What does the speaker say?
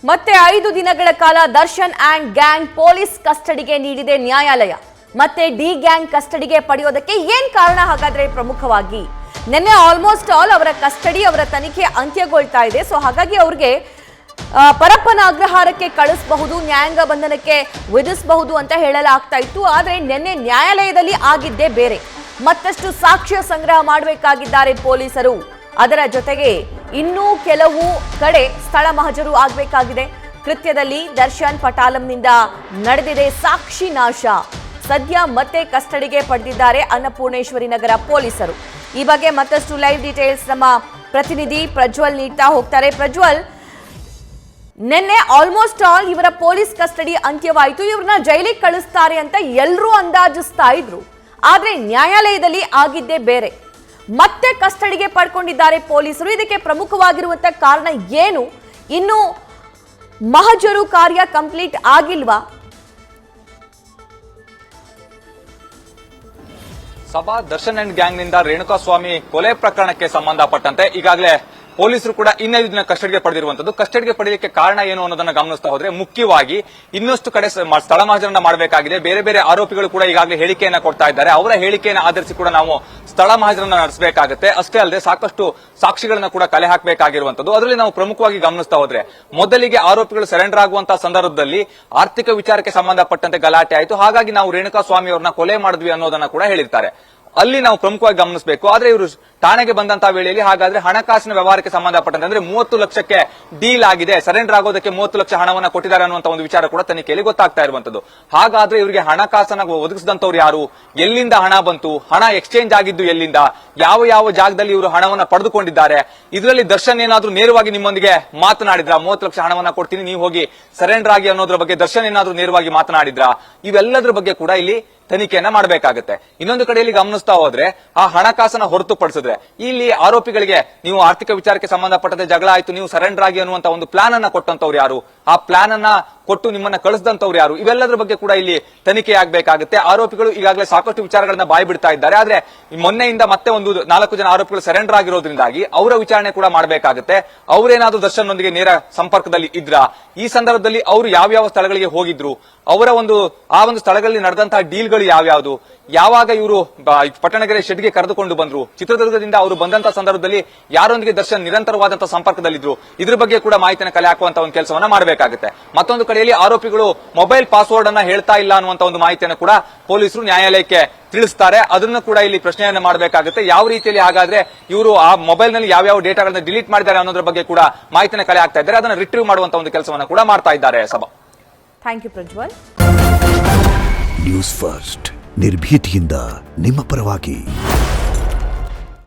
ಮತ್ತೆ 5 ದಿನಗಳ ಕಾಲ ದರ್ಶನ್ ಅಂಡ್ ಗ್ಯಾಂಗ್ ಪೊಲೀಸ್ ಕಸ್ಟಡಿಗೆ ನೀಡಿದೆ ನ್ಯಾಯಾಲಯ. ಮತ್ತೆ ಡಿ ಗ್ಯಾಂಗ್ ಕಸ್ಟಡಿಗೆ ಪಡೆಯೋದಕ್ಕೆ ಏನ್ ಕಾರಣ ಹಾಗಾದ್ರೆ? ಪ್ರಮುಖವಾಗಿ ನಿನ್ನೆ ಆಲ್ಮೋಸ್ಟ್ ಆಲ್ ಅವರ ಕಸ್ಟಡಿ, ಅವರ ತನಿಖೆ ಅಂತ್ಯಗೊಳ್ತಾ ಇದೆ. ಸೊ ಹಾಗಾಗಿ ಅವ್ರಿಗೆ ಪರಪ್ಪನ ಅಗ್ರಹಾರಕ್ಕೆ ಕಳಿಸಬಹುದು, ನ್ಯಾಯಾಂಗ ಬಂಧನಕ್ಕೆ ವಿಧಿಸಬಹುದು ಅಂತ ಹೇಳಲಾಗ್ತಾ ಇತ್ತು. ಆದ್ರೆ ನಿನ್ನೆ ನ್ಯಾಯಾಲಯದಲ್ಲಿ ಆಗಿದ್ದೇ ಬೇರೆ. ಮತ್ತಷ್ಟು ಸಾಕ್ಷ್ಯ ಸಂಗ್ರಹ ಮಾಡಬೇಕಾಗಿದ್ದಾರೆ ಪೊಲೀಸರು. ಅದರ ಜೊತೆಗೆ ಇನ್ನೂ ಕೆಲವು ಕಡೆ ಸ್ಥಳ ಮಹಜರು ಆಗಬೇಕಾಗಿದೆ. ಕೃತ್ಯದಲ್ಲಿ ದರ್ಶನ್ ಪಟಾಲಂನಿಂದ ನಡೆದಿದೆ ಸಾಕ್ಷಿ ನಾಶ. ಸದ್ಯ ಮತ್ತೆ ಕಸ್ಟಡಿಗೆ ಪಡೆದಿದ್ದಾರೆ ಅನ್ನಪೂರ್ಣೇಶ್ವರಿ ನಗರ ಪೊಲೀಸರು. ಈ ಬಗ್ಗೆ ಮತ್ತಷ್ಟು ಲೈವ್ ಡೀಟೇಲ್ಸ್ ನಮ್ಮ ಪ್ರತಿನಿಧಿ ಪ್ರಜ್ವಲ್ ನೀಡ್ತಾ ಹೋಗ್ತಾರೆ. ಪ್ರಜ್ವಲ್, ನಿನ್ನೆ ಆಲ್ಮೋಸ್ಟ್ ಆಲ್ ಇವರ ಪೊಲೀಸ್ ಕಸ್ಟಡಿ ಅಂತ್ಯವಾಯಿತು. ಇವ್ರನ್ನ ಜೈಲಿಗೆ ಕಳಿಸ್ತಾರೆ ಅಂತ ಎಲ್ಲರೂ ಅಂದಾಜಿಸ್ತಾ ಇದ್ರು. ಆದ್ರೆ ನ್ಯಾಯಾಲಯದಲ್ಲಿ ಆಗಿದ್ದೇ ಬೇರೆ. ಮತ್ತೆ ಕಸ್ಟಡಿಗೆ ಪಡ್ಕೊಂಡಿದ್ದಾರೆ ಪೊಲೀಸರು. ಇದಕ್ಕೆ ಪ್ರಮುಖವಾಗಿರುವಂತಹ ಕಾರಣ ಏನು? ಇನ್ನು ಮಹಜರು ಕಾರ್ಯ ಕಂಪ್ಲೀಟ್ ಆಗಿಲ್ವಾ? ಸಭಾ ದರ್ಶನ್ ಅಂಡ್ ಗ್ಯಾಂಗ್ ನಿಂದ ರೇಣುಕಾಸ್ವಾಮಿ ಕೊಲೆ ಪ್ರಕರಣಕ್ಕೆ ಸಂಬಂಧಪಟ್ಟಂತೆ ಈಗಾಗಲೇ ಪೊಲೀಸರು ಕೂಡ 15 ದಿನ ಕಸ್ಟಡಿಗೆ ಪಡೆದಿರುವಂತದ್ದು. ಕಸ್ಟಡಿಗೆ ಪಡೆಯಲಿಕ್ಕೆ ಕಾರಣ ಏನು ಅನ್ನೋದನ್ನ ಗಮನಿಸ್ತಾ ಹೋದ್ರೆ, ಮುಖ್ಯವಾಗಿ ಇನ್ನಷ್ಟು ಕಡೆ ಸ್ಥಳ ಮಹಜರನ್ನ ಮಾಡಬೇಕಾಗಿದೆ. ಬೇರೆ ಬೇರೆ ಆರೋಪಿಗಳು ಕೂಡ ಈಗಾಗಲೇ ಹೇಳಿಕೆಯನ್ನ ಕೊಡ್ತಾ ಇದ್ದಾರೆ. ಅವರ ಹೇಳಿಕೆಯನ್ನು ಆಧರಿಸಿ ಕೂಡ ನಾವು ಸ್ಥಳ ಮಹಜರನ್ನ ನಡೆಸಬೇಕಾಗುತ್ತೆ. ಅಷ್ಟೇ ಅಲ್ಲದೆ ಸಾಕಷ್ಟು ಸಾಕ್ಷಿಗಳನ್ನ ಕೂಡ ಕಲೆ ಹಾಕಬೇಕಾಗಿರುವಂತದ್ದು. ಅದರಲ್ಲಿ ನಾವು ಪ್ರಮುಖವಾಗಿ ಗಮನಿಸ್ತಾ ಹೋದ್ರೆ, ಮೊದಲಿಗೆ ಆರೋಪಿಗಳು ಸರೆಂಡರ್ ಆಗುವಂತಹ ಸಂದರ್ಭದಲ್ಲಿ ಆರ್ಥಿಕ ವಿಚಾರಕ್ಕೆ ಸಂಬಂಧಪಟ್ಟಂತೆ ಗಲಾಟೆ ಆಯಿತು. ಹಾಗಾಗಿ ನಾವು ರೇಣುಕಾಸ್ವಾಮಿ ಅವರನ್ನ ಕೊಲೆ ಮಾಡಿದ್ವಿ ಅನ್ನೋದನ್ನ ಕೂಡ ಹೇಳಿರ್ತಾರೆ. ಅಲ್ಲಿ ನಾವು ಪ್ರಮುಖವಾಗಿ ಗಮನಿಸಬೇಕು. ಆದ್ರೆ ಇವರು ಠಾಣೆಗೆ ಬಂದಂತಹ ವೇಳೆಯಲ್ಲಿ ಹಾಗಾದ್ರೆ ಹಣಕಾಸಿನ ವ್ಯವಹಾರಕ್ಕೆ ಸಂಬಂಧಪಟ್ಟಂತೆ ಅಂದ್ರೆ 30 ಲಕ್ಷಕ್ಕೆ ಡೀಲ್ ಆಗಿದೆ, ಸರೆಂಡರ್ ಆಗೋದಕ್ಕೆ 30 ಲಕ್ಷ ಹಣವನ್ನ ಕೊಟ್ಟಿದ್ದಾರೆ ಅನ್ನುವಂತ ಒಂದು ವಿಚಾರ ಕೂಡ ತನಿಖೆಯಲ್ಲಿ ಗೊತ್ತಾಗ್ತಾ ಇರುವಂತದ್ದು. ಹಾಗಾದ್ರೆ ಇವರಿಗೆ ಹಣಕಾಸನ್ನ ಒದಗಿಸಿದಂತವ್ರು ಯಾರು, ಎಲ್ಲಿಂದ ಹಣ ಬಂತು, ಹಣ ಎಕ್ಸ್ಚೇಂಜ್ ಆಗಿದ್ದು ಎಲ್ಲಿಂದ, ಯಾವ ಯಾವ ಜಾಗದಲ್ಲಿ ಇವರು ಹಣವನ್ನ ಪಡೆದುಕೊಂಡಿದ್ದಾರೆ, ಇದರಲ್ಲಿ ದರ್ಶನ್ ಏನಾದ್ರೂ ನೇರವಾಗಿ ನಿಮ್ಮೊಂದಿಗೆ ಮಾತನಾಡಿದ್ರ, 30 ಲಕ್ಷ ಹಣವನ್ನ ಕೊಡ್ತೀನಿ ನೀವು ಹೋಗಿ ಸರೆಂಡರ್ ಆಗಿ ಅನ್ನೋದ್ರ ಬಗ್ಗೆ ದರ್ಶನ್ ಏನಾದ್ರೂ ನೇರವಾಗಿ ಮಾತನಾಡಿದ್ರ, ಇವೆಲ್ಲದ್ರ ಬಗ್ಗೆ ಕೂಡ ಇಲ್ಲಿ ತನಿಖೆಯನ್ನ ಮಾಡಬೇಕಾಗುತ್ತೆ. ಇನ್ನೊಂದು ಕಡೆಯಲ್ಲಿ ಗಮನಿಸ್ತಾ ಹೋದ್ರೆ, ಆ ಹಣಕಾಸನ್ನ ಹೊರತುಪಡಿಸಿದ್ರೆ ಇಲ್ಲಿ ಆರೋಪಿಗಳಿಗೆ ನೀವು ಆರ್ಥಿಕ ವಿಚಾರಕ್ಕೆ ಸಂಬಂಧಪಟ್ಟಂತೆ ಜಗಳ ಆಯ್ತು, ನೀವು ಸರೆಂಡರ್ ಆಗಿ ಅನ್ನುವಂತ ಒಂದು ಪ್ಲಾನ್ ಅನ್ನ ಕೊಟ್ಟಂತವ್ರು ಯಾರು, ಆ ಪ್ಲಾನ್ ಅನ್ನ ಕೊಟ್ಟು ನಿಮ್ಮನ್ನ ಕಳಿಸಿದಂತವ್ರು ಯಾರು, ಇವೆಲ್ಲದರ ಬಗ್ಗೆ ಕೂಡ ಇಲ್ಲಿ ತನಿಖೆ ಆಗಬೇಕಾಗುತ್ತೆ. ಆರೋಪಿಗಳು ಈಗಾಗಲೇ ಸಾಕಷ್ಟು ವಿಚಾರಗಳನ್ನ ಬಾಯಿ ಬಿಡ್ತಾ ಇದ್ದಾರೆ. ಆದ್ರೆ ಮೊನ್ನೆಯಿಂದ ಮತ್ತೆ ಒಂದು 4 ಜನ ಆರೋಪಿಗಳು ಸರೆಂಡರ್ ಆಗಿರೋದ್ರಿಂದಾಗಿ ಅವರ ವಿಚಾರಣೆ ಕೂಡ ಮಾಡಬೇಕಾಗುತ್ತೆ. ಅವರೇನಾದ್ರೂ ದರ್ಶನ್ ನೊಂದಿಗೆ ನೇರ ಸಂಪರ್ಕದಲ್ಲಿ ಇದ್ರ, ಈ ಸಂದರ್ಭದಲ್ಲಿ ಅವರು ಯಾವ್ಯಾವ ಸ್ಥಳಗಳಿಗೆ ಹೋಗಿದ್ರು, ಅವರ ಆ ಒಂದು ಸ್ಥಳಗಳಲ್ಲಿ ನಡೆದಂತಹ ಡೀಲ್ಗಳು ಯಾವ್ಯಾವುದು, ಯಾವಾಗ ಇವರು ಪಟ್ಟಣಗೆರೆ ಶೆಡ್ಗೆ ಕರೆದುಕೊಂಡು ಬಂದ್ರು, ಚಿತ್ರದುರ್ಗದಿಂದ ಅವರು ಬಂದಂತಹ ಸಂದರ್ಭದಲ್ಲಿ ಯಾರೊಂದಿಗೆ ದರ್ಶನ್ ನಿರಂತರವಾದಂತಹ ಸಂಪರ್ಕದಲ್ಲಿದ್ರು, ಇದ್ರ ಬಗ್ಗೆ ಕೂಡ ಮಾಹಿತಿಯನ್ನು ಕಲೆ ಹಾಕುವಂತ ಒಂದು ಕೆಲಸವನ್ನ ಮಾಡಬೇಕಾಗುತ್ತೆ. ಮತ್ತೊಂದು ಕಡೆಯಲ್ಲಿ ಆರೋಪಿಗಳು ಮೊಬೈಲ್ ಪಾಸ್ವರ್ಡ್ ಅನ್ನ ಹೇಳ್ತಾ ಇಲ್ಲ ಅನ್ನುವಂತ ಒಂದು ಮಾಹಿತಿಯನ್ನು ಕೂಡ ಪೊಲೀಸರು ನ್ಯಾಯಾಲಯಕ್ಕೆ ತಿಳಿಸ್ತಾರೆ. ಅದನ್ನು ಕೂಡ ಇಲ್ಲಿ ಪ್ರಶ್ನೆಯನ್ನ ಮಾಡಬೇಕಾಗುತ್ತೆ. ಯಾವ ರೀತಿಯಲ್ಲಿ ಹಾಗಾದ್ರೆ ಇವರು ಆ ಮೊಬೈಲ್ ನಲ್ಲಿ ಯಾವ್ಯಾವ ಡೇಟಾಗಳನ್ನ ಡಿಲೀಟ್ ಮಾಡಿದ್ದಾರೆ ಅನ್ನೋದ್ರ ಬಗ್ಗೆ ಕೂಡ ಮಾಹಿತಿಯನ್ನು ಕಲೆ ಹಾಕ್ತಾ ಇದ್ದಾರೆ. ಅದನ್ನ ರಿಟ್ರೀವ್ ಮಾಡುವಂತ ಒಂದು ಕೆಲಸವನ್ನ ಕೂಡ ಮಾಡ್ತಾ ಇದ್ದಾರೆ. ಸಭಾ, thank you Prajwal. News first ನಿರ್ಭೀತಿಯಿಂದ ನಿಮ್ಮ ಪರವಾಗಿ.